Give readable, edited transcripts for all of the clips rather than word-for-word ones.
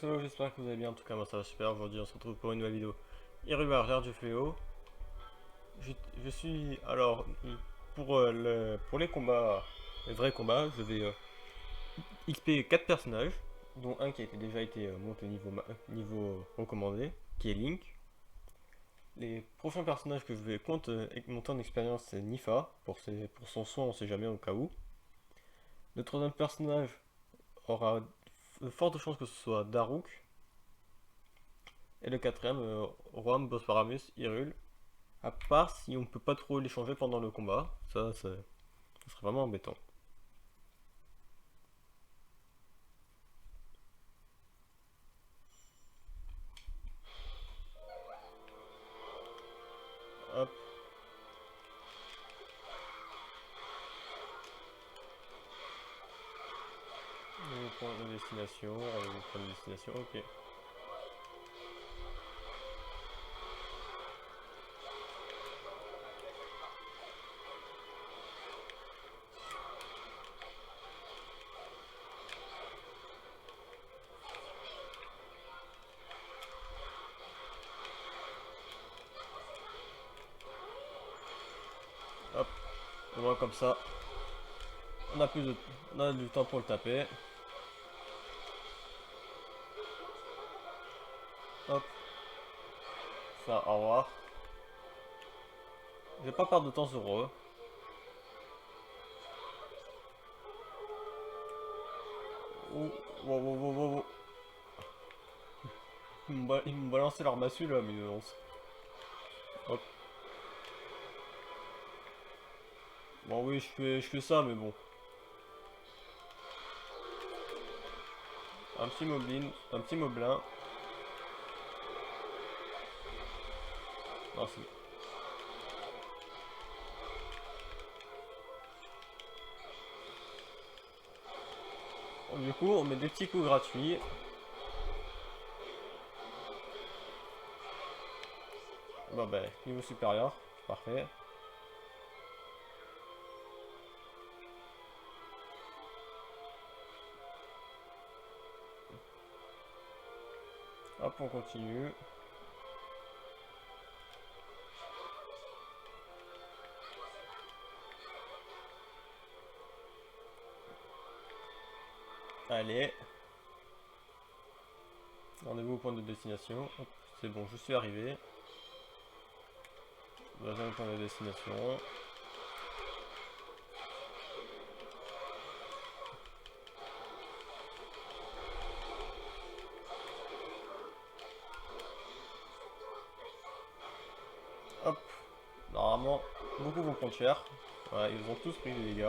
Hello, j'espère que vous allez bien. En tout cas, moi ça va super. Aujourd'hui, on se retrouve pour une nouvelle vidéo. Irrégulière, l'ère du fléau. Je, je suis alors pour les combats, les vrais combats, je vais XP 4 personnages, dont un qui a déjà été monté niveau recommandé, qui est Link. Les prochains personnages que je vais monter en expérience, c'est Nifa pour son soin, on sait jamais au cas où. Le troisième personnage aura de fortes chances que ce soit Daruk. Et le quatrième, Roam, Bosparamus, Hyrule. À part si on peut pas trop les changer pendant le combat, ça serait vraiment embêtant. Hop, nouveau point de destination, nouveau point de destination, ok. Hop, au moins comme ça, on a du temps pour le taper. Hop, ça, au revoir. Je vais pas perdre de temps sur eux. Oh, wow, wow, wow, wow, wow. Ils m'ont balancé leur massue là, mais non. Hop. Bon oui, je fais ça, mais bon. Un petit moblin. Non, bon, du coup, on met des petits coups gratuits. Bon ben, niveau supérieur, parfait. Hop, on continue. Allez, rendez-vous au point de destination. Hop, c'est bon, je suis arrivé. Deuxième point de destination. Hop, normalement, beaucoup vont prendre cher. Voilà, ils ont tous pris des dégâts.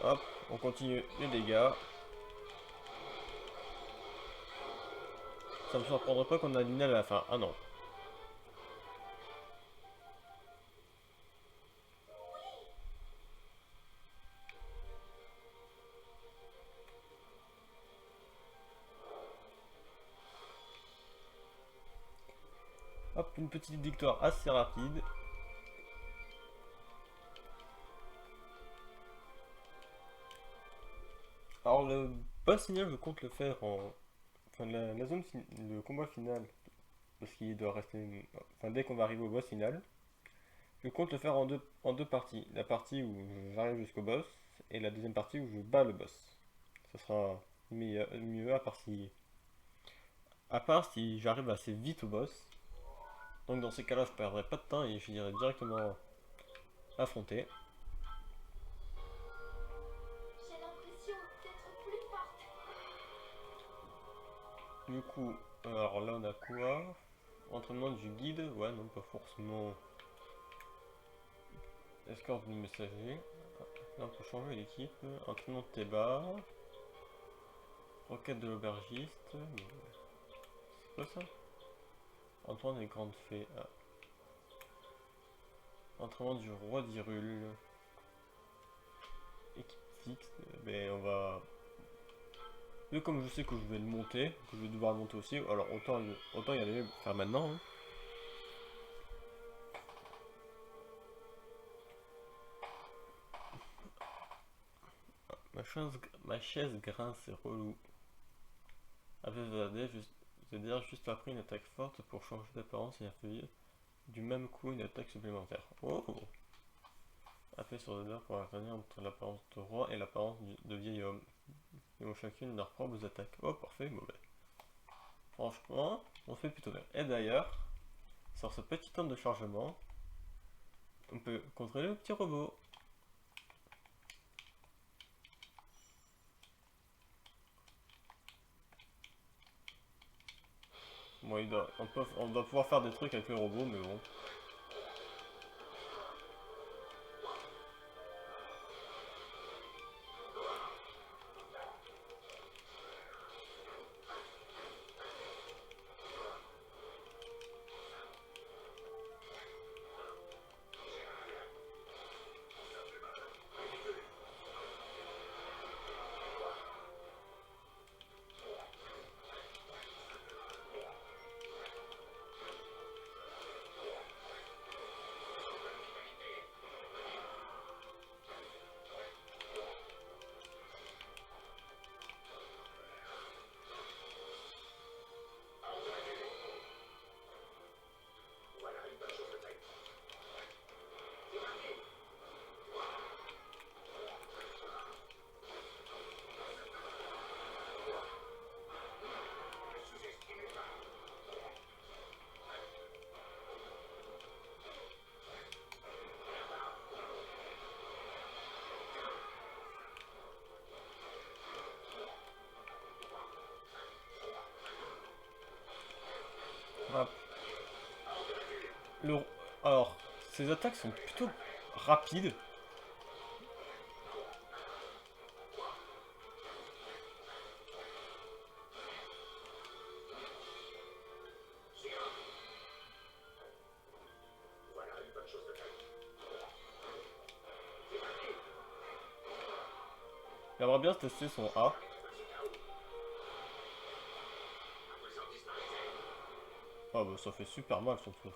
Alors, hop, on continue les dégâts. Ça me surprendrait pas qu'on a Lina à la fin. Ah non. Hop, une petite victoire assez rapide. Alors le boss final, je compte le faire en... Enfin, le combat final, parce qu'il doit rester... Enfin, dès qu'on va arriver au boss final, je compte le faire en deux parties. La partie où j'arrive jusqu'au boss, et la deuxième partie où je bats le boss. Ça sera mieux à part si j'arrive assez vite au boss. Donc dans ces cas-là, je perdrai pas de temps et je dirai directement affronter. J'ai l'impression d'être plus forte. Du coup, alors là on a quoi? Entraînement du guide? Ouais, non, pas forcément. Escorte du messager. Là on peut changer l'équipe. Entraînement de Théba. Requête de l'aubergiste. C'est quoi ça? Entraînement des grandes fées. Ah. Entraînement du roi d'Hyrule. équipe fixe, mais on va... Et comme je sais que je vais le monter, que je vais devoir le monter aussi, alors autant y aller faire maintenant. Hein. Ma chaise grince, c'est relou. Après, c'est-à-dire juste après une attaque forte pour changer d'apparence et infliger du même coup une attaque supplémentaire. Oh! Appuie sur le pour alterner entre l'apparence de roi et l'apparence de vieil homme. Ils ont chacune leurs propres attaques. Oh, parfait, mauvais. Franchement, on fait plutôt bien. Et d'ailleurs, sur ce petit temps de chargement, on peut contrôler le petit robot. Bon, on doit pouvoir faire des trucs avec le robot, mais bon. Voilà. Le... Alors, ces attaques sont plutôt rapides. J'aimerais bien tester son A. Ah bah ça fait super mal son truc.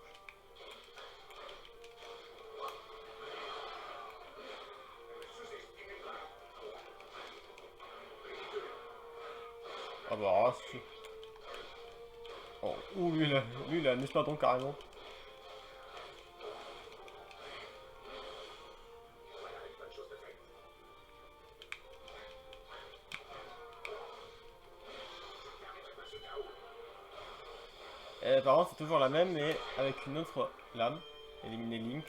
Ah bah alors là, oh, ouh, lui il a un espadon carrément. Et par contre c'est toujours la même mais avec une autre lame. Éliminer Link.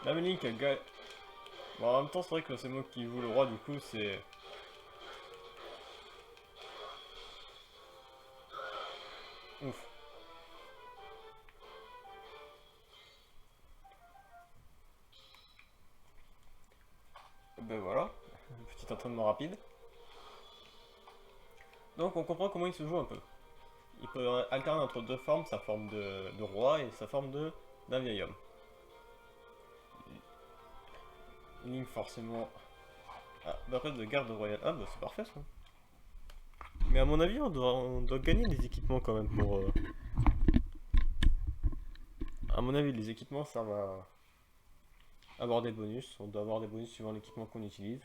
Même Link gagne. Bon, en même temps c'est vrai que c'est moi qui joue le roi du coup c'est... Ouf. Ben voilà, petit entraînement rapide. Donc on comprend comment il se joue un peu. Il peut alterner entre deux formes, sa forme de roi et sa forme d'un vieil homme. Link forcément... Ah, barrette de garde royale. Ah bah c'est parfait ça. Mais à mon avis on doit gagner des équipements quand même pour... À mon avis les équipements ça va avoir des bonus. On doit avoir des bonus suivant l'équipement qu'on utilise.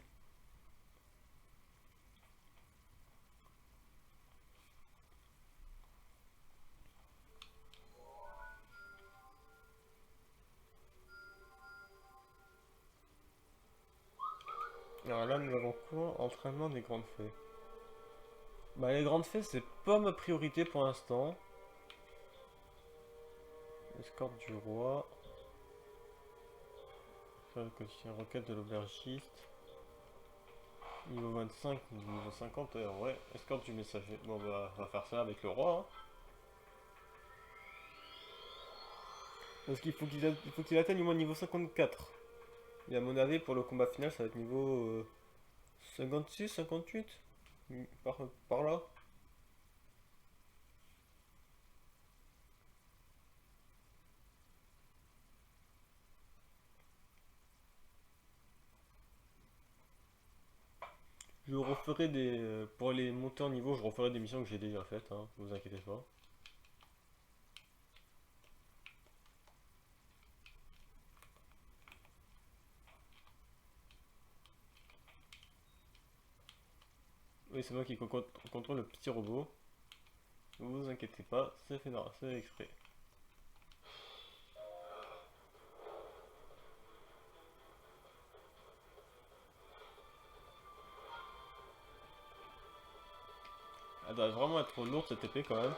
Alors là nous avons quoi? Entraînement des grandes fées. Bah les grandes fées c'est pas ma priorité pour l'instant. Escorte du roi. Faire le quotidien requête de l'aubergiste. Niveau 25, niveau 50, ouais. Escorte du messager. Bon bah on va faire ça avec le roi. Hein. Parce il faut qu'il atteigne au moins niveau 54. Et à mon avis, pour le combat final, ça va être niveau 56, 58 par, par là. Je referai des. Pour les monter en niveau, je referai des missions que j'ai déjà faites, hein, vous inquiétez pas. Oui, c'est moi qui contrôle le petit robot. Ne vous inquiétez pas, c'est fait, non, c'est exprès. Elle doit vraiment être lourde cette épée quand même.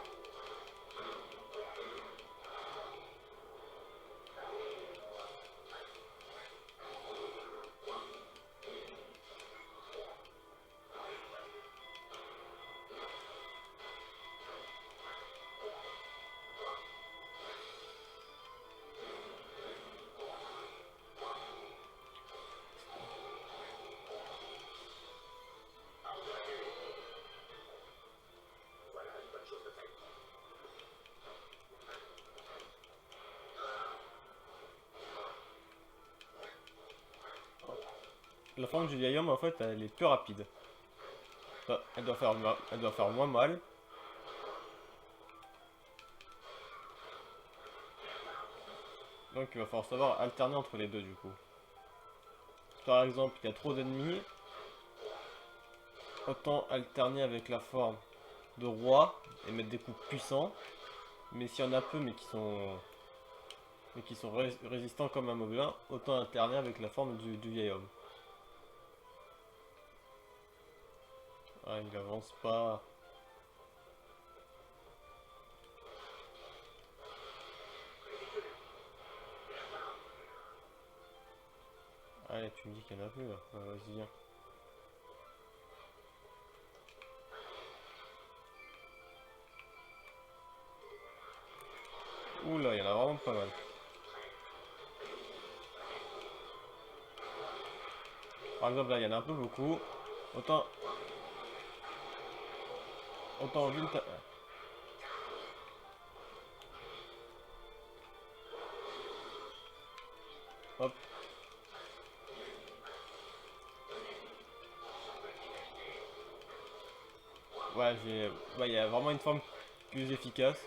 La forme du vieil homme en fait elle est plus rapide. Enfin, elle doit faire moins mal. Donc il va falloir savoir alterner entre les deux du coup. Par exemple, il y a trop d'ennemis. Autant alterner avec la forme de roi et mettre des coups puissants. Mais s'il y en a peu mais qui sont résistants comme un moblin, autant alterner avec la forme du vieil homme. Ah, il avance pas. Allez, tu me dis qu'il y en a plus là. Vas-y, viens. Oula, il y en a vraiment pas mal. Par exemple, là, il y en a un peu beaucoup. Autant. Autant vite. Hop. Ouais, il y a vraiment une forme plus efficace.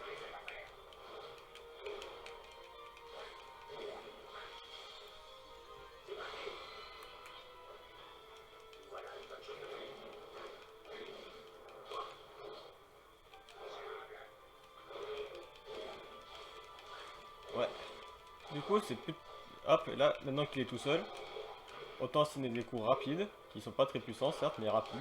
Ouais. Du coup, c'est plus. Hop, et là, maintenant qu'il est tout seul, autant asséner des coups rapides, qui sont pas très puissants, certes, mais rapides.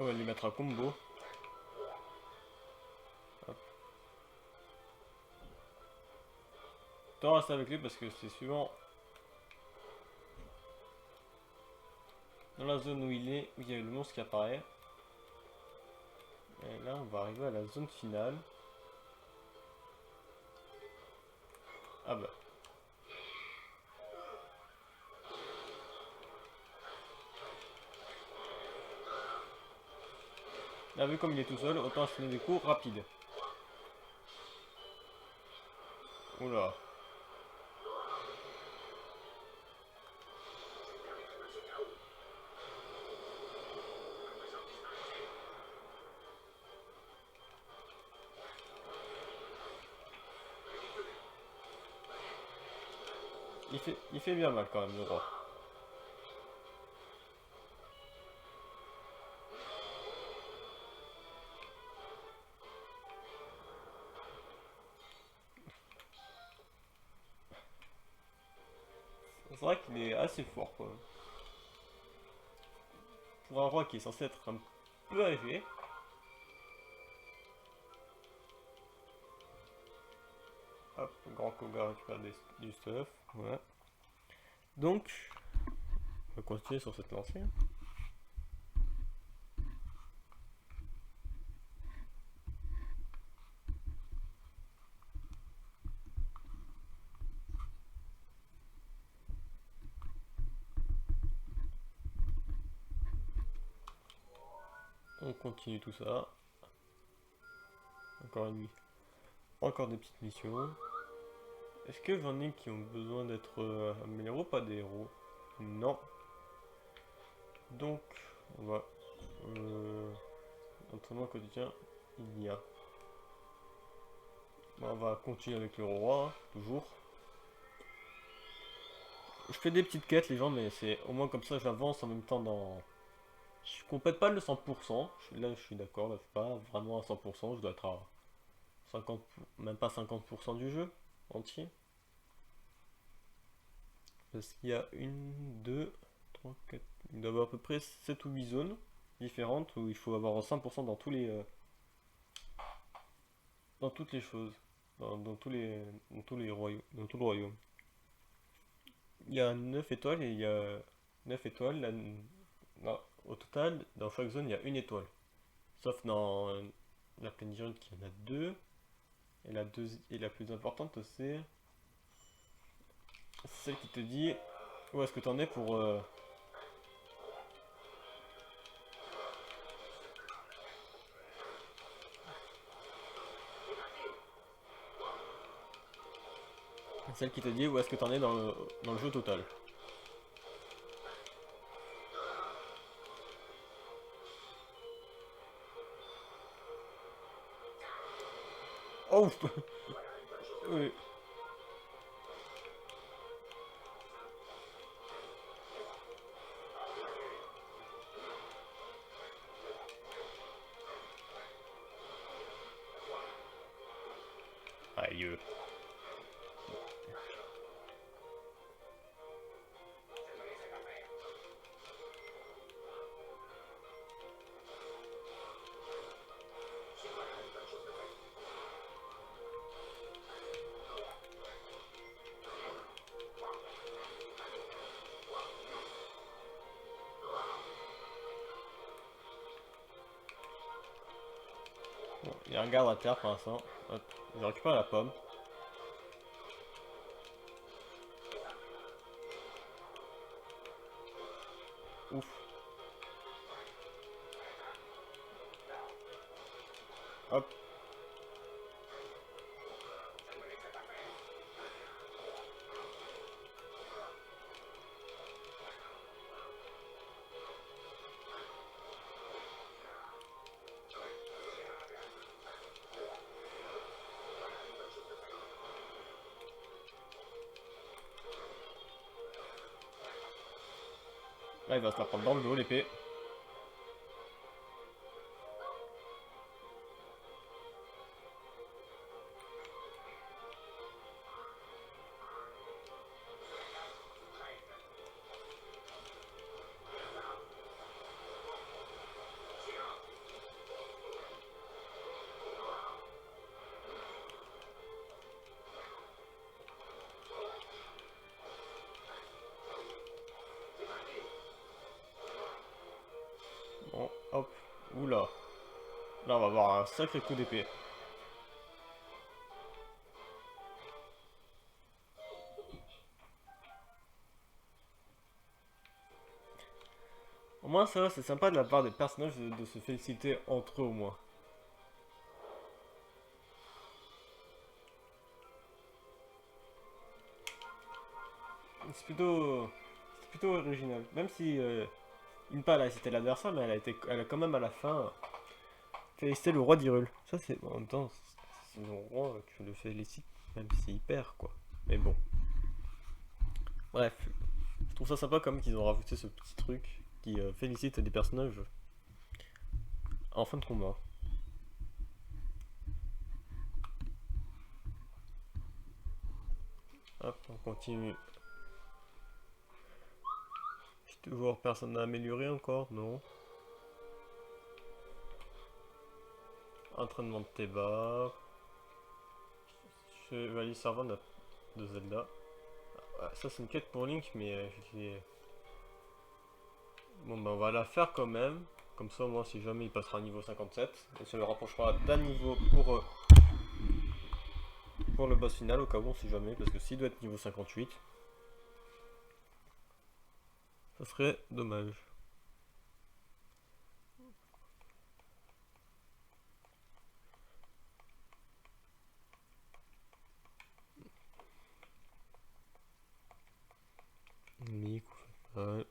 On va lui mettre un combo. Hop. Autant rester avec lui parce que c'est suivant. Dans la zone où il est, où il y a le monstre qui apparaît. Et là, on va arriver à la zone finale. Ah bah. Là, vu comme il est tout seul, autant asséner des coups rapides. Oula. Il fait bien mal quand même, le roi. C'est vrai qu'il est assez fort quoi. Pour un roi qui est censé être un peu âgé. Hop, le grand Koga récupère du stuff. Voilà. Donc, on va continuer sur cette lancée. On continue tout ça. Encore une nuit. Encore des petites missions. Est-ce que j'en ai qui ont besoin d'être améliorés ou pas des héros? Non. Donc, on va... entraînement quotidien, il y a. On va continuer avec le roi, hein, toujours. Je fais des petites quêtes les gens, mais c'est au moins comme ça j'avance en même temps dans... Je complète pas le 100%, là je suis d'accord, là je suis pas vraiment à 100%, je dois être à 50, même pas 50% du jeu entier. Parce qu'il y a une, deux, trois, quatre, il doit y avoir à peu près 7 ou 8 zones différentes où il faut avoir 100% dans tous les... dans toutes les choses, dans tous les royaumes, dans tout le royaume. Il y a 9 étoiles et il y a 9 étoiles, non, au total, dans chaque zone il y a une étoile. Sauf dans la plaine giante qui en a deux. Et la plus importante c'est celle qui te dit où est-ce que tu en es pour... celle qui te dit où est-ce que tu en es dans le jeu total. Oh oui. Aïe. Bon, il y a un garde à terre pour l'instant. Hop, je récupère la pomme. Ouf. Hop. Là il va se la prendre dans le dos l'épée. Bon, hop. Oula. Là on va avoir un sacré coup d'épée. Au moins ça va, c'est sympa de la part des personnages de se féliciter entre eux au moins. C'est plutôt original. Même si Impala c'était l'adversaire, mais elle a quand même à la fin félicité le roi d'Hyrule. Ça c'est en même temps, c'est le roi que je le félicite, même s'il perd quoi. Mais bon. Bref, je trouve ça sympa comme qu'ils ont rajouté ce petit truc qui félicite des personnages en fin de combat. Hop, on continue Toujours personne n'a amélioré encore, non. Entraînement de Théba. Chevalier servant de Zelda. Ah, ça c'est une quête pour Link, mais bon bah on va la faire quand même. Comme ça au moins si jamais il passera niveau 57. Et ça le rapprochera d'un niveau pour le boss final au cas où on sait jamais. Parce que s'il doit être niveau 58, ça serait dommage. Mic, ouais,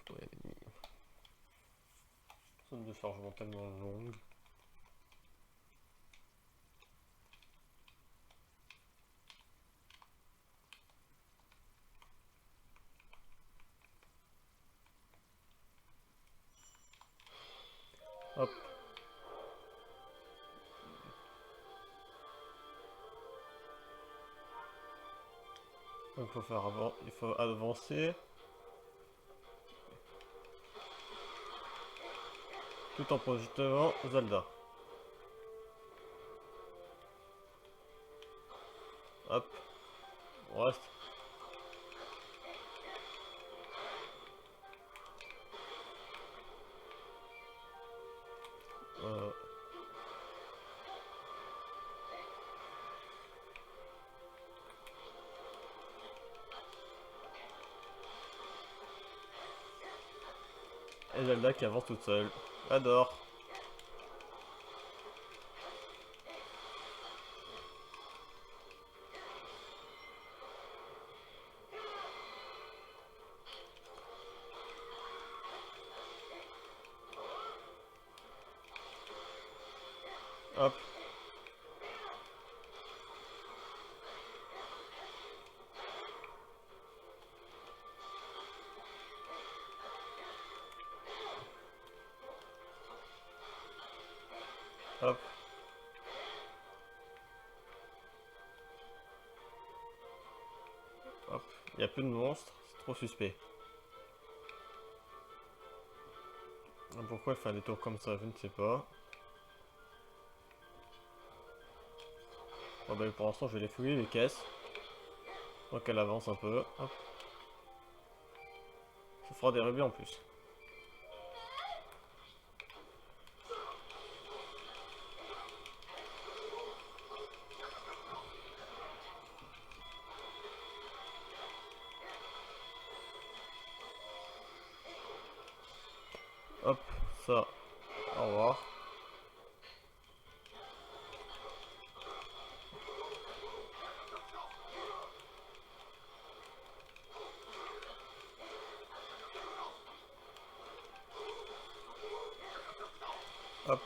faut y aller. Zone de chargement tellement longue. Hop. Donc il faut avancer tout en projetant Zelda. Hop. On reste. Euh, et Zelda qui avance toute seule. J'adore. Hop. Hop. Hop. Il n'y a plus de monstres. C'est trop suspect. Pourquoi elle fait un détour comme ça, je ne sais pas. Bon bah pour l'instant je vais les fouiller les caisses. Donc elle avance un peu. Hop. Ça fera des rubis en plus. Hop, ça. Au revoir. Hop.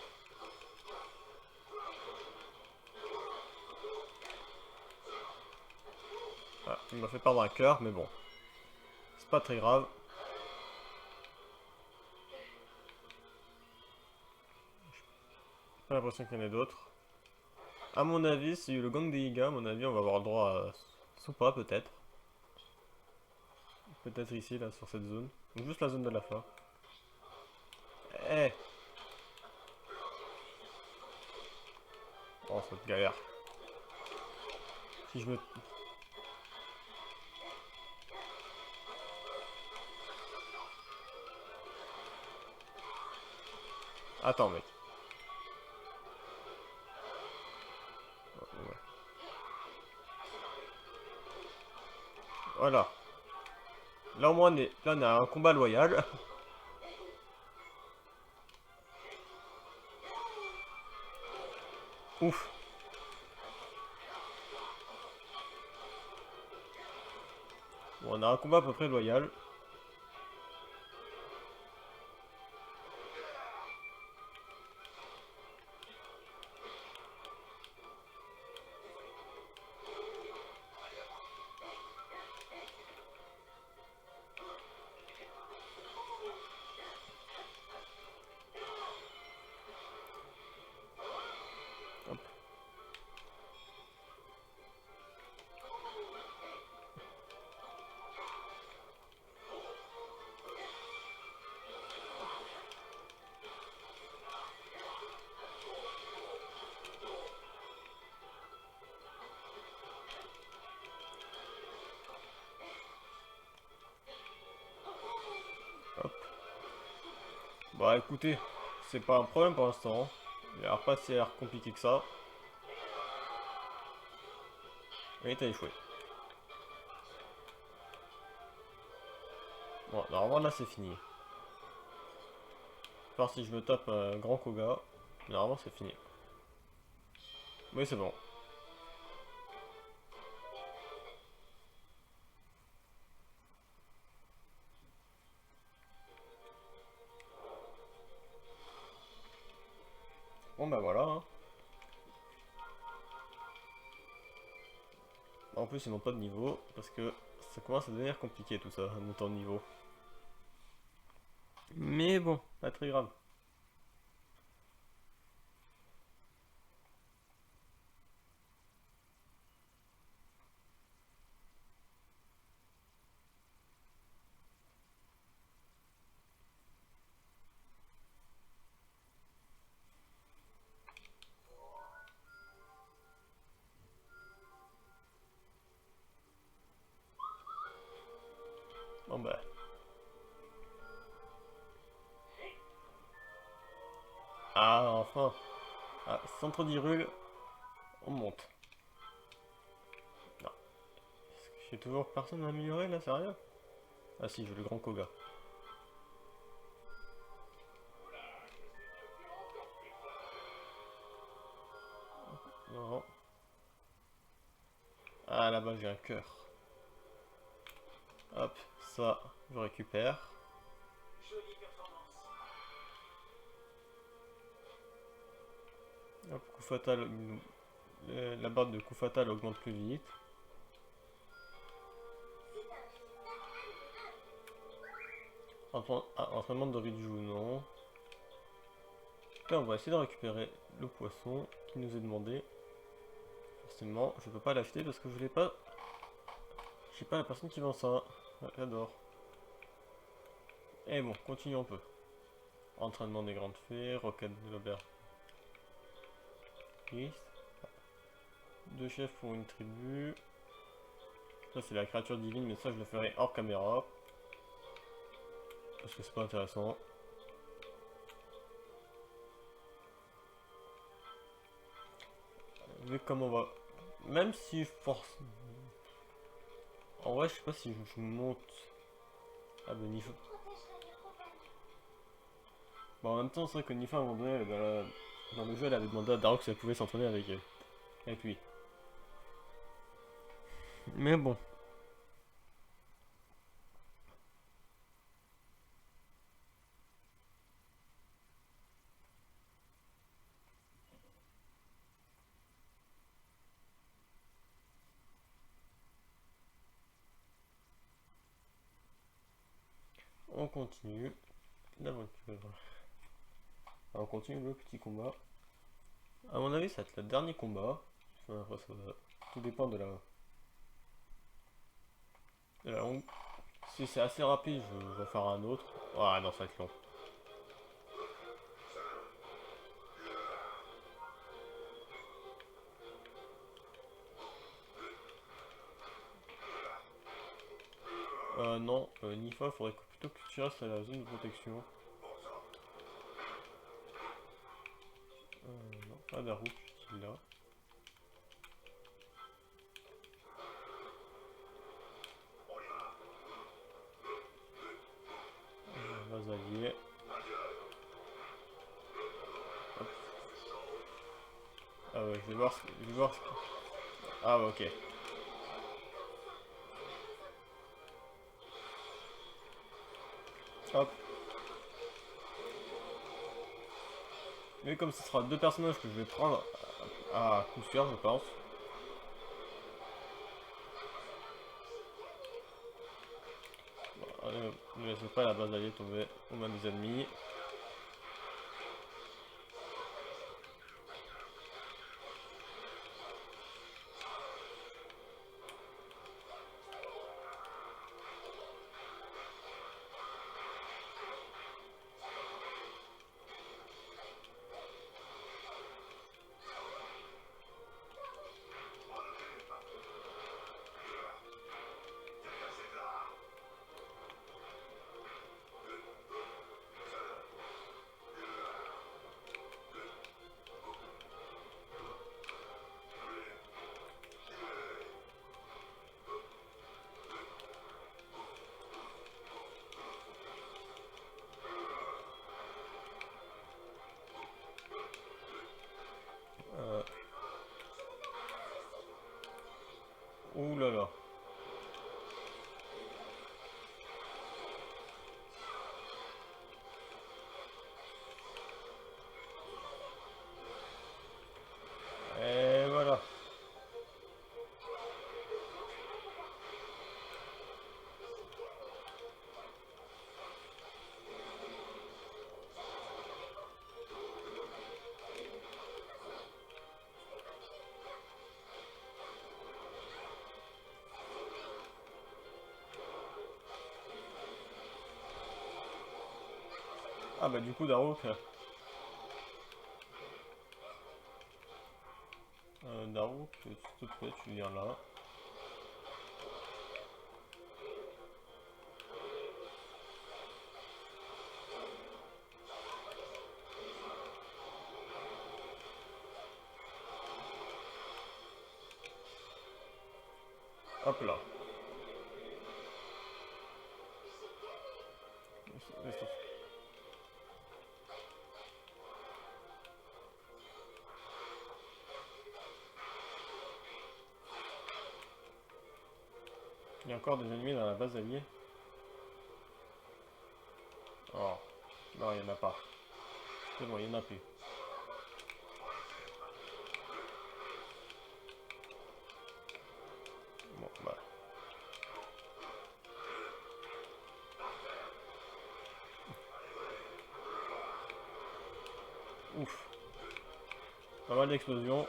Ah, il m'a fait perdre un cœur, mais bon. C'est pas très grave. J'ai pas l'impression qu'il y en ait d'autres. A mon avis, c'est le gang des Iga, à mon avis, on va avoir le droit à Soupa peut-être. Peut-être ici, là, sur cette zone. Donc juste la zone de la fin. Eh Oh, cette galère. Si je me... Attends, mec. Oh, ouais. Voilà. Là au moins, là, on a un combat loyal. Ouf. Bon, on a un combat à peu près loyal. Hop. Bah écoutez, c'est pas un problème pour l'instant. Il a l'air pas si l'air compliqué que ça. Et t'as échoué. Bon, normalement là c'est fini. À part si je me tape un grand Koga, normalement c'est fini. Oui c'est bon. Bon bah voilà. Hein. En plus ils n'ont pas de niveau, parce que ça commence à devenir compliqué tout ça, montant de niveau. Mais bon, pas très grave. Bon bah. Ah enfin. Ah, centre d'Hyrule, on monte. Non. Est-ce que j'ai toujours personne à améliorer là, sérieux? Ah si, j'ai le grand Koga. Non. Ah là-bas j'ai un cœur. Hop, ça, je récupère. Hop, coup fatal, la barre de coup fatal augmente plus vite. Entraînement de Riju, non. Là, on va essayer de récupérer le poisson qui nous est demandé. Forcément, je peux pas l'acheter parce que je l'ai pas. Je sais pas la personne qui vend ça. Ouais, j'adore. Et bon, continuons un peu. Entraînement des grandes fées, roquette de l'auberge. Deux chefs pour une tribu. Ça c'est la créature divine, mais ça je le ferai hors caméra. Parce que c'est pas intéressant. Vu comment on va. Même si je force. En vrai, je sais pas si je monte. Ah ben Nifa. Bon, en même temps, c'est vrai que Nifa à un moment donné, dans le jeu, elle avait demandé à Darok si elle pouvait s'entraîner avec elle. Avec lui. Mais bon. On continue l'aventure. On continue le petit combat. À mon avis, ça va être le dernier combat. Enfin, tout dépend de la longue. Si c'est assez rapide, je vais faire un autre. Ah non, ça va être long. Non, Nifa, faudrait plutôt que tu restes à la zone de protection. Non, pas Daruk, qui est là. Vasalier. Hop. Ah ouais, je vais voir je vais voir Ah ouais, ok. Hop. Mais comme ce sera deux personnages que je vais prendre à coup sûr, je pense. Bon, ne laissez pas la base alliée tomber aux mains des ennemis. Ah bah du coup Daruk, Daruk, s'il te plaît, tu viens là. Hop là. Il y a encore des ennemis dans la base alliée. Oh, non, il n'y en a pas. C'est bon, il n'y en a plus. Bon, bah. Ouf. Pas mal d'explosions.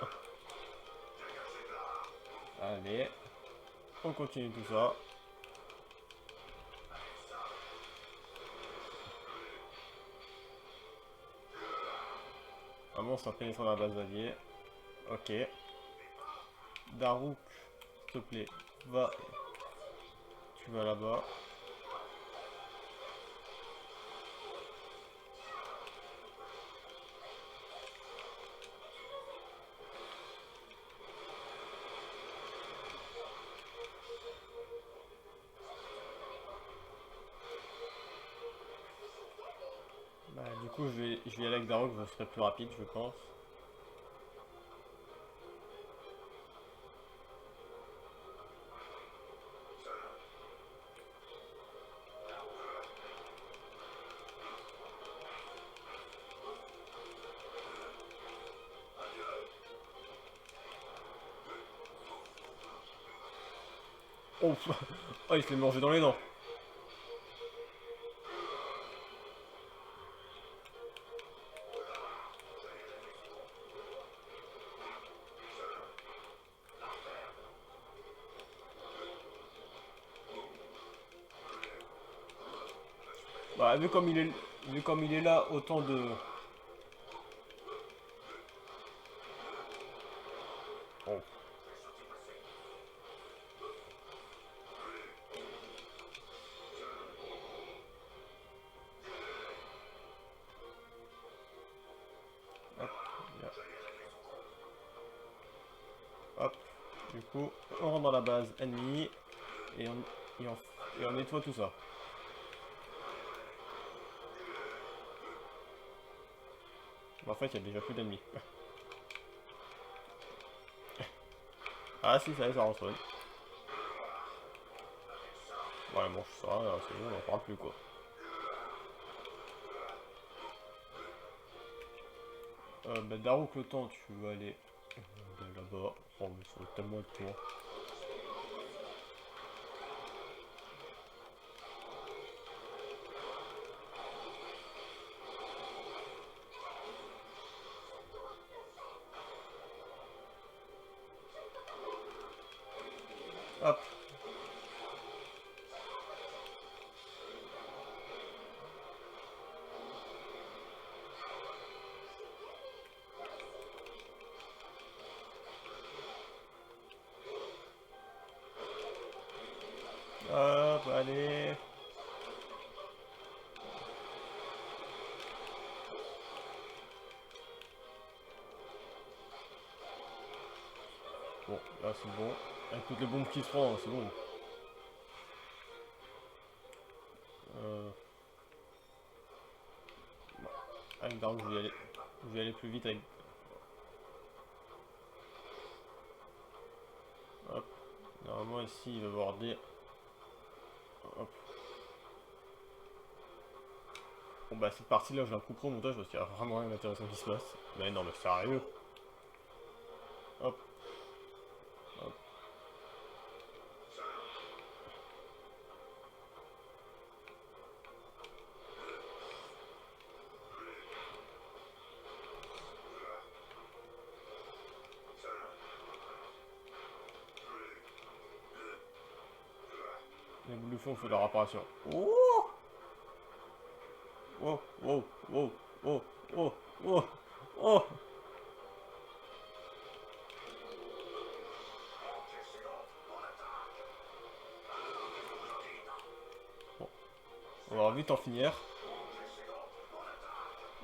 Allez. On continue tout ça. Un monstre a pénétré dans la base alliée. Ok. Daruk, s'il te plaît, va. Tu vas là-bas. Bah, du coup, je vais aller avec Daruk, je serai plus rapide, je pense. Oh, oh, il se l'est mangé dans les dents. Bah, vu comme il est là, autant de. Oh. Hop, là. Hop. Du coup, on rentre dans la base ennemie et et on nettoie tout ça. En fait, il y a déjà plus d'ennemis. Ah si, ça y est, ça respawn. Ouais, bon, ça, c'est bon, on en parle plus quoi. Bah, Daruk, le temps, tu vas aller là-bas. Oh, mais ça va tellement être loin. Hop. Hop, allez. Bon, là c'est bon. Avec toutes les bombes qui se prend, c'est bon. Euh... bon. Avec Dark, je vais aller plus vite avec. Hop. Normalement ici il va y avoir des. Hop. Bon bah cette partie là je la couperai au montage parce qu'il y a vraiment rien d'intéressant qui se passe. Mais non mais sérieux. Hop. Hop. Les boules de fond font leur apparition. Oh, oh, oh, oh, oh, oh, oh, oh. Bon, on va vite en finir.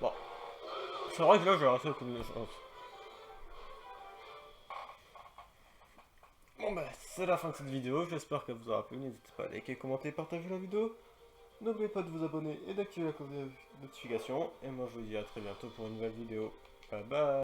Bon, c'est vrai que là, j'ai raté la combinaison. Bon bah, c'est la fin de cette vidéo, j'espère qu'elle vous aura plu, n'hésitez pas à liker, commenter, partager la vidéo. N'oubliez pas de vous abonner et d'activer la notification. Et moi je vous dis à très bientôt pour une nouvelle vidéo. Bye bye.